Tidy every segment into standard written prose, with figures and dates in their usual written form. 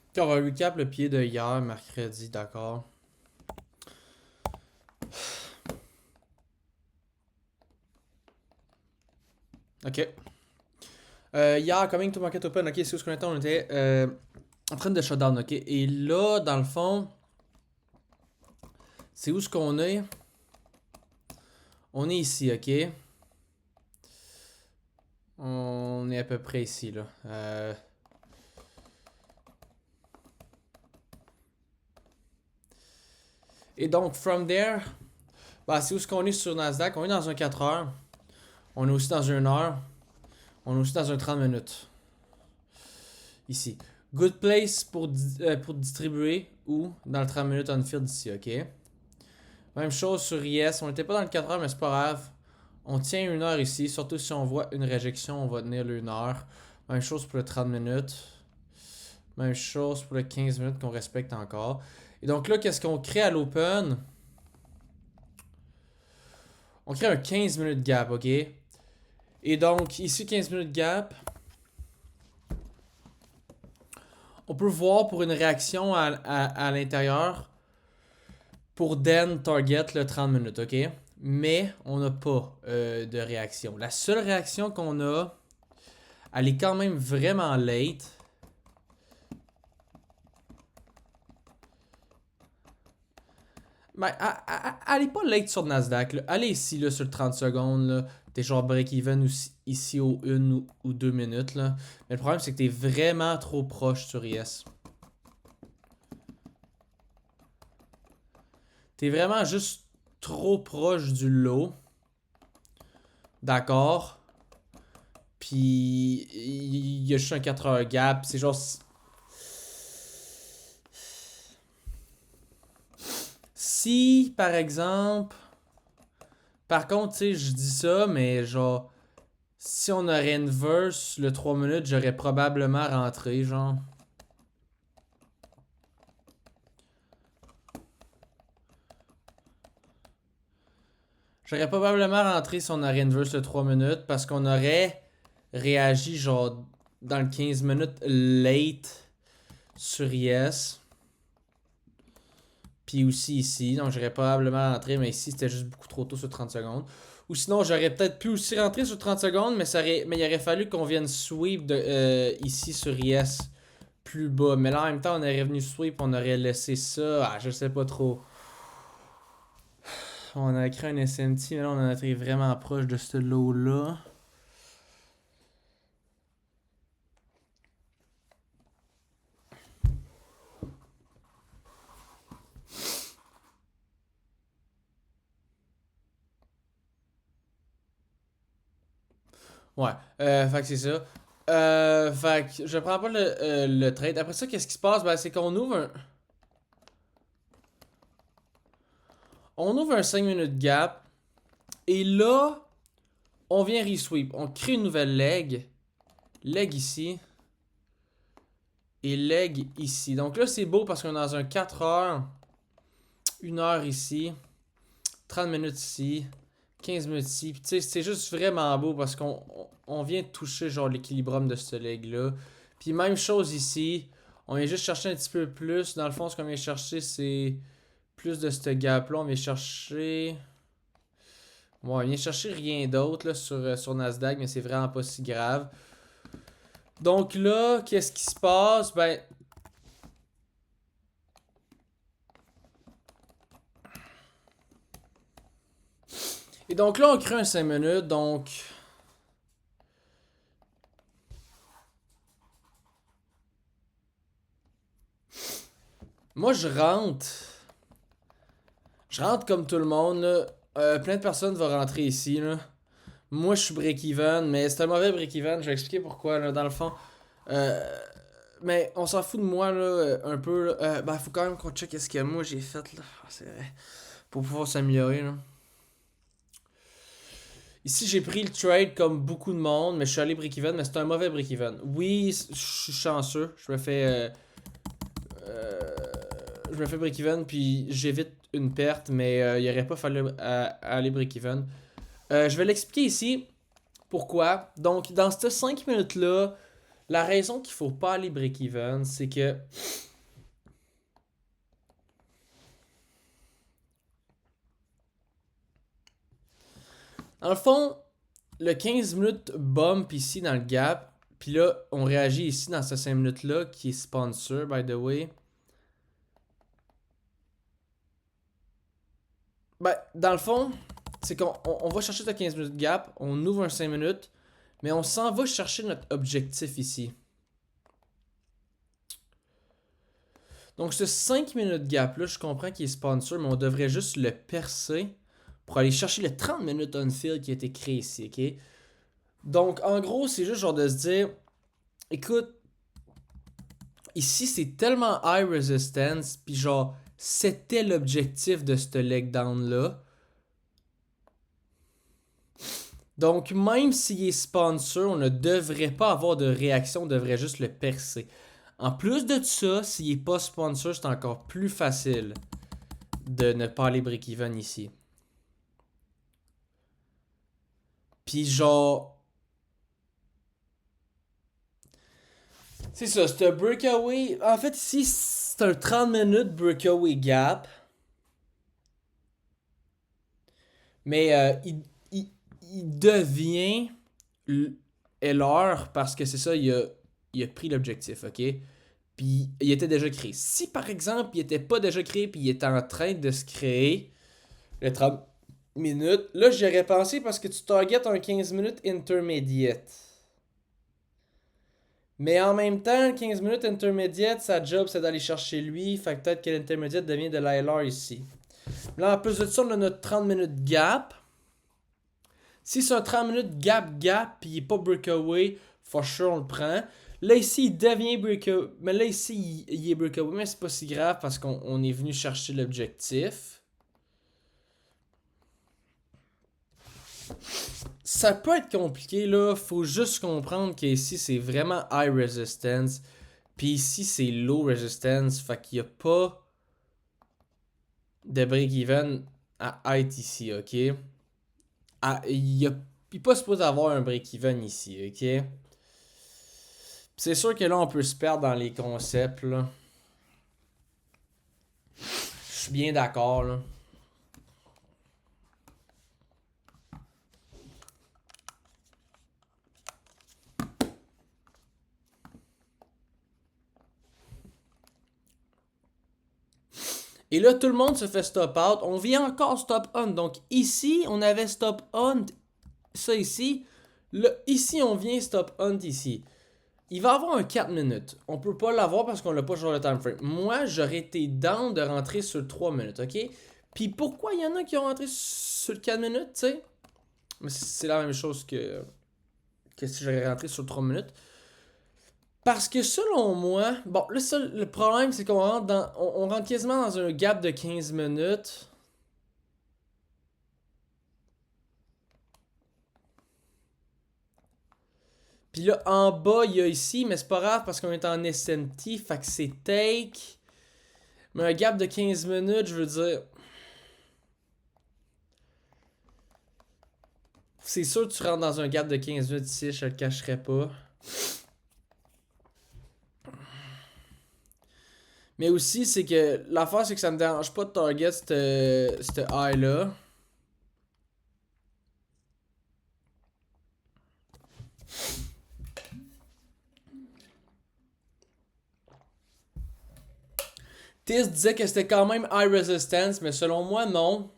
Ok, on va recap le pied de hier, mercredi, d'accord. Ok. Hier, Coming to Market Open, ok, c'est où ce qu'on était? On était en train de shutdown, ok. Et là, dans le fond, c'est où ce qu'on est? On est ici, ok. On est à peu près ici, là. Et donc, from there, bah, c'est où ce qu'on est sur Nasdaq? On est dans un 4 heures. On est aussi dans un heure. On est aussi dans un 30 minutes. Ici. Good place pour distribuer ou dans le 30 minutes on field ici, ok? Même chose sur IS, on n'était pas dans le 4 heures, mais c'est pas grave. On tient une heure ici, surtout si on voit une réjection, on va tenir une heure. Même chose pour le 30 minutes. Même chose pour le 15 minutes qu'on respecte encore. Et donc là, qu'est-ce qu'on crée à l'open? On crée un 15 minutes gap, ok? Et donc, ici, 15 minutes gap, on peut voir pour une réaction à l'intérieur pour Den Target le 30 minutes, ok? Mais on n'a pas de réaction. La seule réaction qu'on a, elle est quand même vraiment late. Ben, elle est pas late sur Nasdaq. Là. Elle est ici là, sur le 30 secondes. Là. T'es genre break-even ici aux 1 ou 2 minutes. Là. Mais le problème, c'est que t'es vraiment trop proche sur IS. T'es vraiment juste trop proche du low. D'accord. Puis il y a juste un 4 heures gap. C'est genre. Si, par exemple. Par contre, tu sais, je dis ça, mais genre. Si on aurait une verse le 3 minutes, j'aurais probablement rentré, genre. J'aurais probablement rentré si on aurait une verse le 3 minutes parce qu'on aurait réagi, genre, dans le 15 minutes late sur Yes. Puis aussi ici. Donc j'aurais probablement rentré, mais ici c'était juste beaucoup trop tôt sur 30 secondes. Ou sinon j'aurais peut-être pu aussi rentrer sur 30 secondes, mais il aurait fallu qu'on vienne sweep ici sur Yes plus bas. Mais là en même temps on aurait venu sweep, on aurait laissé ça. Ah, je sais pas trop. On a créé un SMT, mais là on en est vraiment proche de ce lot-là. Ouais, fait que c'est ça. Fait que je prends pas le trade. Après ça, qu'est-ce qui se passe? Ben, c'est qu'on ouvre un 5 minutes gap. Et là, on vient resweep. On crée une nouvelle leg. Leg ici. Et leg ici. Donc là, c'est beau parce qu'on est dans un 4 heures. 1 heure ici. 30 minutes ici. 15 minutes ici. Puis tu sais, c'est juste vraiment beau parce qu'on vient toucher genre l'équilibrium de ce leg-là. Puis même chose ici. On vient juste chercher un petit peu plus. Dans le fond, ce qu'on vient chercher, c'est plus de ce gap-là. On vient chercher. Bon, on vient chercher rien d'autre là, sur Nasdaq, mais c'est vraiment pas si grave. Donc là, qu'est-ce qui se passe? Ben. Et donc là, on crée un 5 minutes. Donc. Moi, je rentre. Je rentre comme tout le monde. Là. Plein de personnes vont rentrer ici. Là. Moi, je suis break-even, mais c'est un mauvais break-even. Je vais expliquer pourquoi. Là, dans le fond. Euh, mais on s'en fout de moi là, un peu. Là. Ben, faut quand même qu'on check ce que moi j'ai fait. Là. Ah, c'est vrai. Pour pouvoir s'améliorer. Là. Ici, j'ai pris le trade comme beaucoup de monde, mais je suis allé break-even, mais c'est un mauvais break-even. Oui, je suis chanceux. Euh, je me fais break-even, puis j'évite une perte, mais il aurait pas fallu aller break-even. Je vais l'expliquer ici. Pourquoi? Donc, dans ces 5 minutes-là, La raison qu'il faut pas aller break-even, c'est que dans le fond, le 15 minutes bump ici dans le gap, puis là, on réagit ici dans ce 5 minutes-là, qui est sponsor, by the way. Ben, dans le fond, c'est qu'on va chercher ce 15 minutes gap, on ouvre un 5 minutes, mais on s'en va chercher notre objectif ici. Donc ce 5 minutes gap là, je comprends qu'il est sponsor, mais on devrait juste le percer pour aller chercher le 30 minutes on field qui a été créé ici, ok? Donc en gros, c'est juste genre de se dire, écoute, ici c'est tellement high resistance, puis genre, c'était l'objectif de ce leg down là. Donc, même s'il est sponsor, on ne devrait pas avoir de réaction, on devrait juste le percer. En plus de ça, s'il n'est pas sponsor, c'est encore plus facile de ne pas aller break-even ici. Puis genre... C'est ça, c'est un breakaway. En fait, ici, c'est un 30 minutes breakaway gap. Mais il devient LR parce que c'est ça, il a pris l'objectif, ok? Puis il était déjà créé. Si par exemple, il était pas déjà créé, puis il était en train de se créer le 30 minutes, là j'aurais pensé parce que tu target un 15 minutes intermediate. Mais en même temps, 15 minutes intermediate, sa job c'est d'aller chercher lui, fait que peut-être que l'intermediate devient de l'ILR ici. Là en plus de ça, on a notre 30 minutes gap. Si c'est un 30 minutes gap, puis il n'est pas breakaway, for sure on le prend. Là ici, il devient breakaway. Mais là ici, il est breakaway, mais c'est pas si grave parce qu'on est venu chercher l'objectif. Ça peut être compliqué là, faut juste comprendre qu'ici c'est vraiment high resistance. Puis ici c'est low resistance, fait qu'il n'y a pas de break-even à height ici, ok? Il n'est pas supposé avoir un break-even ici, ok? C'est sûr que là, on peut se perdre dans les concepts, là. Je suis bien d'accord, là. Et là, tout le monde se fait stop out. On vient encore stop on. Donc ici, on avait stop on. Ça ici. Là, ici, on vient stop on ici. Il va avoir un 4 minutes. On peut pas l'avoir parce qu'on l'a pas sur le time frame. Moi, j'aurais été down de rentrer sur 3 minutes, ok? Puis pourquoi il y en a qui ont rentré sur le 4 minutes, tu sais? Mais c'est la même chose que si j'aurais rentré sur 3 minutes. Parce que selon moi, bon, le problème, c'est qu'on rentre on rentre quasiment dans un gap de 15 minutes. Puis là, en bas, il y a ici, mais c'est pas grave parce qu'on est en SMT, fait que c'est take. Mais un gap de 15 minutes, je veux dire. C'est sûr que tu rentres dans un gap de 15 minutes ici, je le cacherai pas. Mais aussi, c'est que l'affaire, c'est que ça me dérange pas de target cette high-là. Tis disait que c'était quand même high resistance, mais selon moi, non.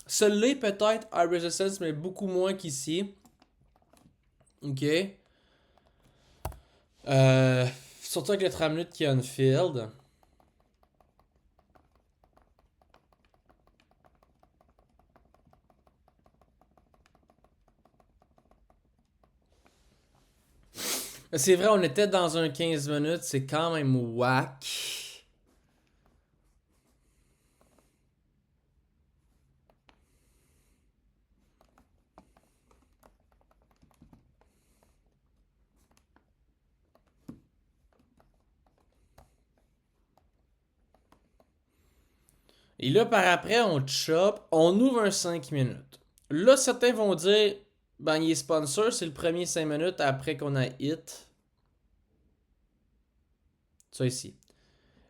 Celui-là peut-être high resistance, mais beaucoup moins qu'ici. Ok. Surtout avec le 30 minutes qui est on field. C'est vrai, on était dans un 15 minutes, c'est quand même whack. Et là, par après, on chop, on ouvre un 5 minutes. Là, certains vont dire, ben, il est sponsor, c'est le premier 5 minutes après qu'on a hit. Ça ici.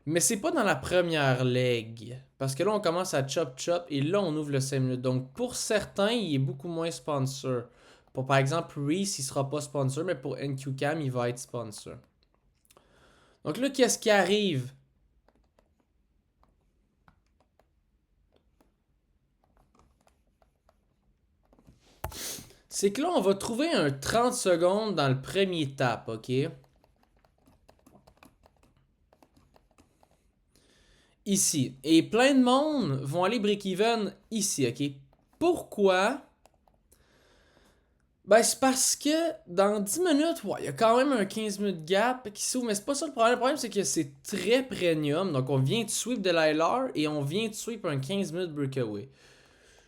Mais c'est pas dans la première leg. Parce que là, on commence à chop chop et là, on ouvre le 5 minutes. Donc, pour certains, il est beaucoup moins sponsor. Pour par exemple, Reese, il sera pas sponsor, mais pour NQCam, il va être sponsor. Donc là, qu'est-ce qui arrive? C'est que là, on va trouver un 30 secondes dans le premier tap, ok? Ici. Et plein de monde vont aller break-even ici, ok? Pourquoi? Ben, c'est parce que dans 10 minutes, ouais, il y a quand même un 15 minutes gap qui s'ouvre, mais c'est pas ça le problème. Le problème, c'est que c'est très premium. Donc, on vient de sweep de l'ILR et on vient de sweep un 15 minutes breakaway.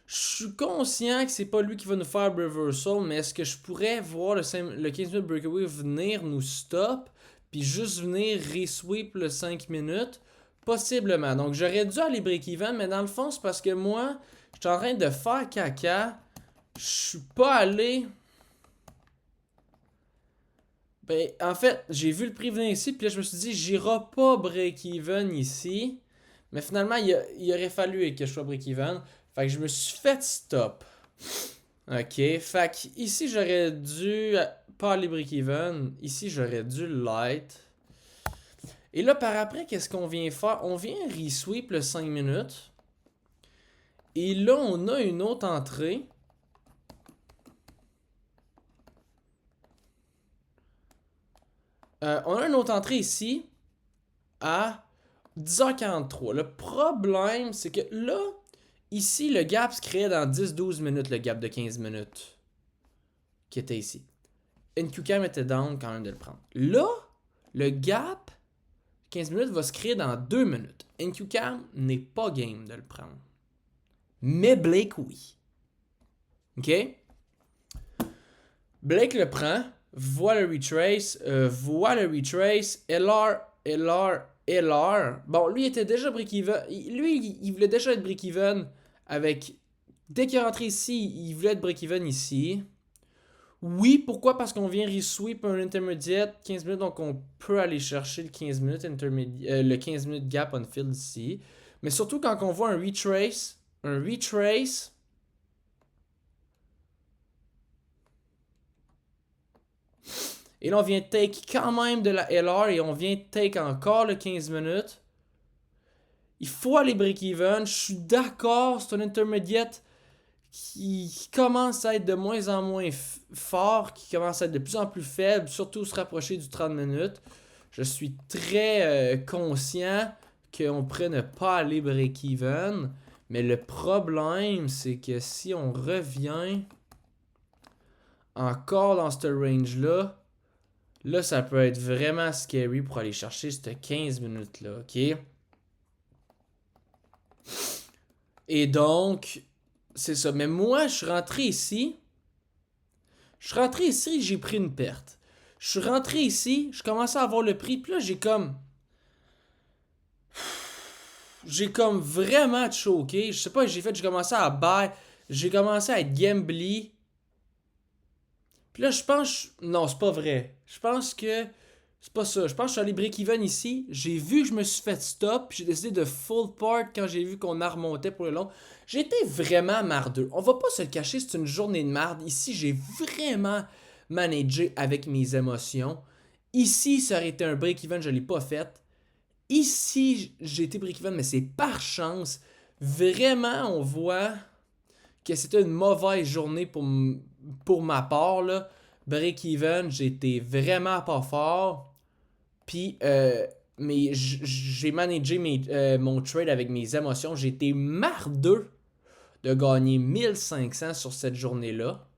Je suis conscient que c'est pas lui qui va nous faire reversal, mais est-ce que je pourrais voir le 15 minutes breakaway venir nous stop, puis juste venir resweep le 5 minutes? Possiblement. Donc, j'aurais dû aller break-even, mais dans le fond, c'est parce que moi, je suis en train de faire caca. Je suis pas allé. Ben, en fait, j'ai vu le prix venir ici, puis là, je me suis dit, j'irai pas break-even ici. Mais finalement, il aurait fallu que je sois break-even. Fait que je me suis fait stop. Ok, fait que ici, j'aurais dû pas aller break-even. Ici, j'aurais dû light. Et là, par après, qu'est-ce qu'on vient faire? On vient resweep le 5 minutes. Et là, on a une autre entrée. On a une autre entrée ici à 10h43. Le problème, c'est que là, ici, le gap se créait dans 10-12 minutes, le gap de 15 minutes qui était ici. NQCam était down quand même de le prendre. Là, le gap 15 minutes va se créer dans 2 minutes. NQCam n'est pas game de le prendre. Mais Blake, oui. OK? Blake le prend, voit le retrace, LR. Bon, lui, il était déjà break-even. Lui, il voulait déjà être break-even avec. Dès qu'il est rentré ici, il voulait être break-even ici. Oui, pourquoi? Parce qu'on vient resweep un intermediate 15 minutes, donc on peut aller chercher le 15 minutes le 15 minutes gap on field ici. Mais surtout quand on voit un retrace. Et là, on vient take quand même de la LR et on vient take encore le 15 minutes. Il faut aller break-even. Je suis d'accord, c'est un intermediate qui commence à être de moins en moins fort, qui commence à être de plus en plus faible, surtout se rapprocher du 30 minutes. Je suis très conscient qu'on pourrait ne pas aller break-even. Mais le problème, c'est que si on revient encore dans ce range-là, là, ça peut être vraiment scary pour aller chercher cette 15 minutes-là, ok? Et donc, c'est ça. Mais moi, je suis rentré ici. J'ai pris une perte. Je suis rentré ici, je commençais à avoir le prix, puis là, j'ai comme. J'ai comme vraiment choqué. Je sais pas, j'ai commencé à buy. J'ai commencé à être gambly. Puis là, je pense. Non, c'est pas vrai. Je pense que. C'est pas ça. Je pense que je suis allé break-even ici. J'ai vu que je me suis fait stop. Puis j'ai décidé de full part quand j'ai vu qu'on a remonté pour le long. J'étais vraiment mardeux. On va pas se le cacher, c'est une journée de marde. Ici, j'ai vraiment managé avec mes émotions. Ici, ça aurait été un break-even, je l'ai pas fait. Ici, j'ai été break-even, mais c'est par chance. Vraiment, on voit que c'était une mauvaise journée pour ma part. Là. Break-even, j'étais vraiment pas fort. Puis, j'ai managé mon trade avec mes émotions. J'étais mardeux de gagner 1500 sur cette journée-là.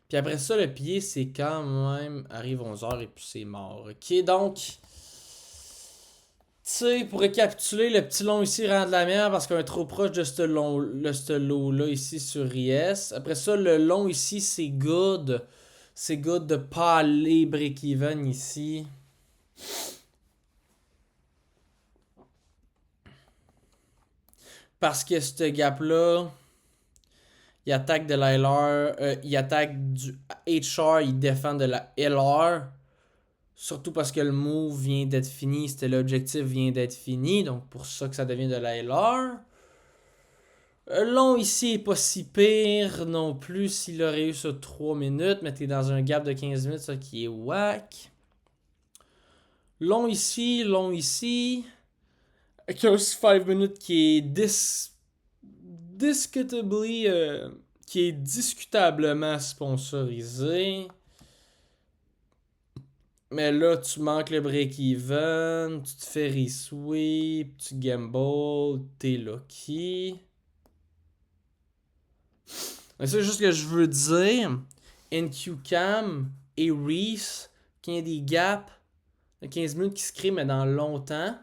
Puis après ça, le pied, c'est quand même arrive 11h et puis c'est mort. Ok, donc. sais, pour récapituler, le petit long ici rend de la merde parce qu'on est trop proche de ce lot-là ici sur IS. Après ça, le long ici, c'est good. C'est good de pas aller break-even ici. Parce que ce gap-là, il attaque de la LR, il attaque du HR, il défend de la LR. Surtout parce que le move vient d'être fini, c'était l'objectif vient d'être fini, donc pour ça que ça devient de la LR. Long ici est pas si pire non plus s'il aurait eu ça 3 minutes, mais t'es dans un gap de 15 minutes, ça qui est whack. Long ici, long ici. Avec un 5 minutes qui est discutably, qui est discutablement sponsorisé. Mais là, tu manques le break-even, tu te fais resweep, tu gamble, t'es lucky. Mais c'est juste que je veux dire, NQCam et Reese, qu'il y a des gaps de 15 minutes qui se créent, mais dans longtemps,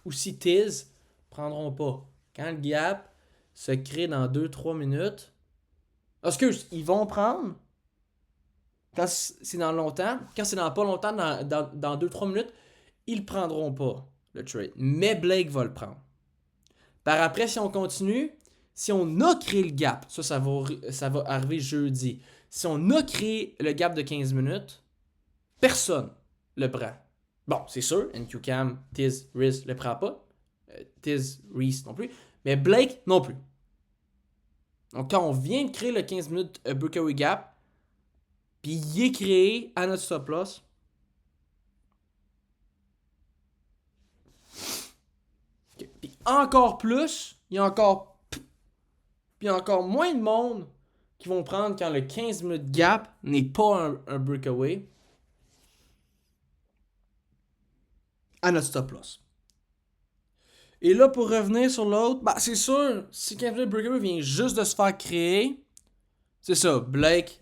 ou si Tiz, prendront pas. Quand le gap se crée dans 2-3 minutes, excuse, ils vont prendre. Quand c'est dans longtemps, quand c'est dans pas longtemps, dans 2-3 minutes, ils prendront pas le trade. Mais Blake va le prendre. Par après, si on continue, si on a créé le gap, ça va arriver jeudi. Si on a créé le gap de 15 minutes, personne le prend. Bon, c'est sûr, NQCam, Tiz, Reese le prend pas. Tiz, Reese non plus. Mais Blake non plus. Donc quand on vient de créer le 15 minutes breakaway gap, puis il est créé à notre stop loss, okay. Puis encore plus, il y a encore moins de monde qui vont prendre quand le 15 minutes gap n'est pas un breakaway à notre stop loss. Et là, pour revenir sur l'autre, bah c'est sûr, si 15 minutes breakaway vient juste de se faire créer, c'est ça, Blake,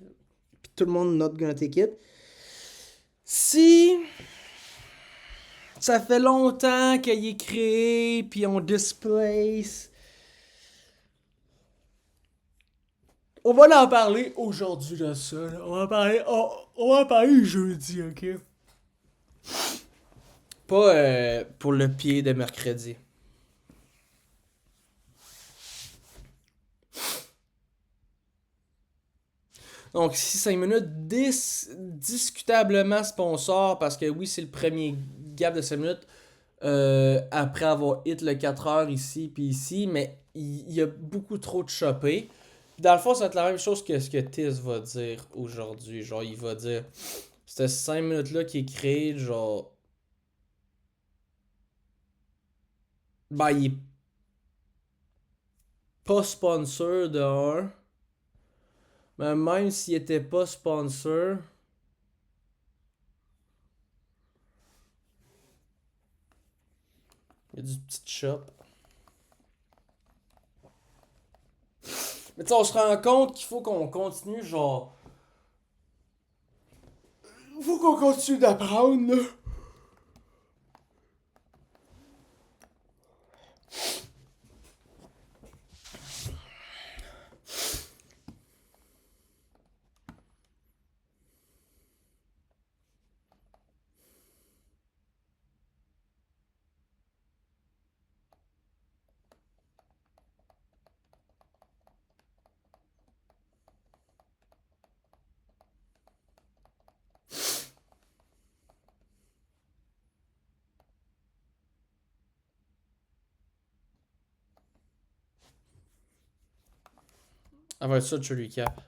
puis tout le monde not gonna take it. Si ça fait longtemps qu'il est créé, puis on displace, on va en parler aujourd'hui de ça. Là. On va en parler jeudi, ok? Pas pour le pied de mercredi. Donc, 6-5 minutes, discutablement sponsor, parce que oui, c'est le premier gap de 5 minutes après avoir hit le 4 heures ici puis ici, mais il y a beaucoup trop de choppé. Dans le fond, ça va être la même chose que ce que Tiz va dire aujourd'hui. Genre, il va dire, cette 5 minutes-là qui est créé, genre, ben, il est pas sponsor de un. Mais même s'il était pas sponsor, il y a du petit shop. Mais tu sais, on se rend compte qu'il faut qu'on continue, genre. Il faut qu'on continue d'apprendre, là. Ah, va être ça, tu recap.